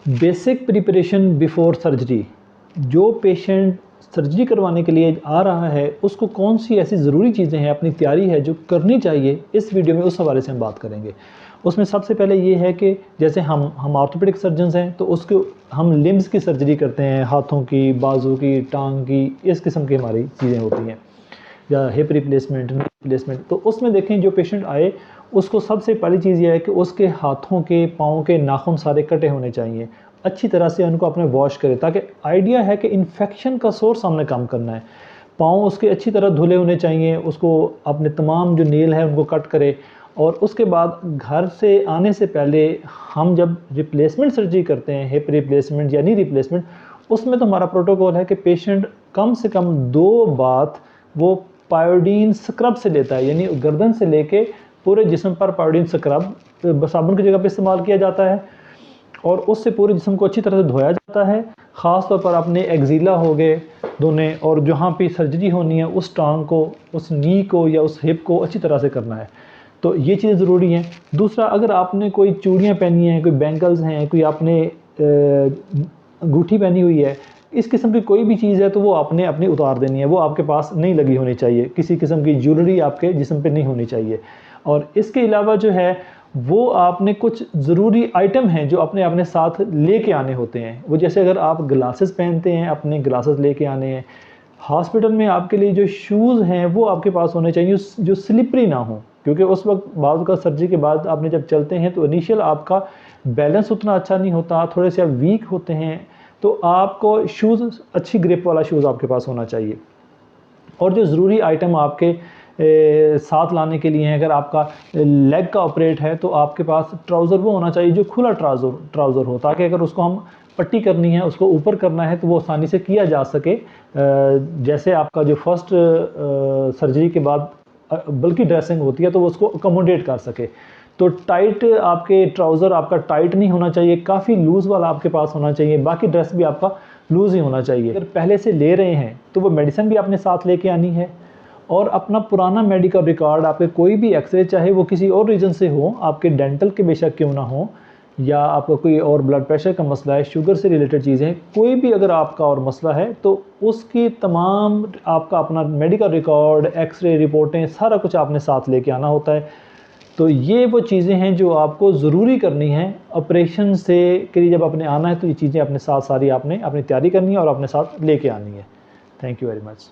Basic preparation before surgery. जो patient surgery करवाने के लिए आ रहा है उसको कौन सी ऐसी ज़रूरी चीज़ें हैं, अपनी तैयारी है जो करनी चाहिए, इस वीडियो में उस हवाले से हम बात करेंगे। उसमें सबसे पहले ये है कि जैसे हम ऑर्थोपेडिक सर्जन्स हैं तो उसको हम लिम्स की सर्जरी करते हैं, हाथों की, बाजू की, टांग की, इस किस्म की हमारी चीज़ें होती हैं, या हिप रिप्लेसमेंट, नी रिप्लेसमेंट। तो उसमें देखें जो पेशेंट आए उसको सबसे पहली चीज़ ये है कि उसके हाथों के, पाँव के नाखून सारे कटे होने चाहिए, अच्छी तरह से उनको अपने वॉश करें, ताकि आइडिया है कि इन्फेक्शन का सोर्स हमने कम करना है। पाँव उसके अच्छी तरह धुले होने चाहिए, उसको अपने तमाम जो नेल है उनको कट करे। और उसके बाद घर से आने से पहले हम जब रिप्लेसमेंट सर्जरी करते हैं, हिप रिप्लेसमेंट या नी रिप्लेसमेंट, उसमें तो हमारा प्रोटोकॉल है कि पेशेंट कम से कम 2 बाथ वो पायोडीन स्क्रब से लेता है, यानी गर्दन से लेके पूरे जिस्म पर पायोडीन स्क्रब साबुन की जगह पे इस्तेमाल किया जाता है और उससे पूरे जिस्म को अच्छी तरह से धोया जाता है। ख़ास तौर पर अपने एक्जिला हो गए दोनों, और जहाँ पे सर्जरी होनी है उस टांग को, उस नी को या उस हिप को अच्छी तरह से करना है। तो ये चीज़ें ज़रूरी हैं। दूसरा, अगर आपने कोई चूड़ियाँ पहनी हैं, कोई बैंगल्स हैं, कोई आपने अंगूठी पहनी हुई है, इस किस्म की कोई भी चीज़ है तो वो आपने अपनी उतार देनी है, वो आपके पास नहीं लगी होनी चाहिए। किसी किस्म की ज्वेलरी आपके जिस्म पे नहीं होनी चाहिए। और इसके अलावा जो है वो आपने कुछ ज़रूरी आइटम हैं जो अपने साथ लेके आने होते हैं। वो जैसे अगर आप ग्लासेस पहनते हैं, अपने ग्लासेस लेके आने हैं। हॉस्पिटल में आपके लिए जो शूज़ हैं वो आपके पास होने चाहिए जो स्लिपरी ना हो, क्योंकि उस वक्त बाद का सर्जरी के बाद आपने जब चलते हैं तो इनिशियल आपका बैलेंस उतना अच्छा नहीं होता, थोड़े से आप वीक होते हैं। तो आपको शूज़, अच्छी ग्रिप वाला शूज़ आपके पास होना चाहिए। और जो ज़रूरी आइटम आपके साथ लाने के लिए हैं, अगर आपका लेग का ऑपरेट है तो आपके पास ट्राउज़र वो होना चाहिए जो खुला ट्राउज़र हो, ताकि अगर उसको हम पट्टी करनी है, उसको ऊपर करना है तो वो आसानी से किया जा सके। जैसे आपका जो फर्स्ट सर्जरी के बाद बल्कि ड्रेसिंग होती है तो वो उसको अकोमोडेट कर सके। तो टाइट आपके ट्राउज़र आपका टाइट नहीं होना चाहिए, काफ़ी लूज़ वाला आपके पास होना चाहिए। बाकी ड्रेस भी आपका लूज़ ही होना चाहिए। अगर पहले से ले रहे हैं तो वो मेडिसिन भी अपने साथ लेके आनी है, और अपना पुराना मेडिकल रिकॉर्ड, आपके कोई भी एक्सरे, चाहे वो किसी और रीज़न से हो, आपके डेंटल के बेशक क्यों ना हो, या आपका कोई और ब्लड प्रेशर का मसला है, शुगर से रिलेटेड चीज़ें, कोई भी अगर आपका और मसला है तो उसकी तमाम आपका अपना मेडिकल रिकॉर्ड, एक्सरे रिपोर्टें, सारा कुछ आपने साथ लेके आना होता है। तो ये वो चीज़ें हैं जो आपको ज़रूरी करनी है ऑपरेशन से के लिए। जब आपने आना है तो ये चीज़ें अपने साथ सारी आपने अपनी तैयारी करनी है और अपने साथ लेके आनी है। Thank you very much.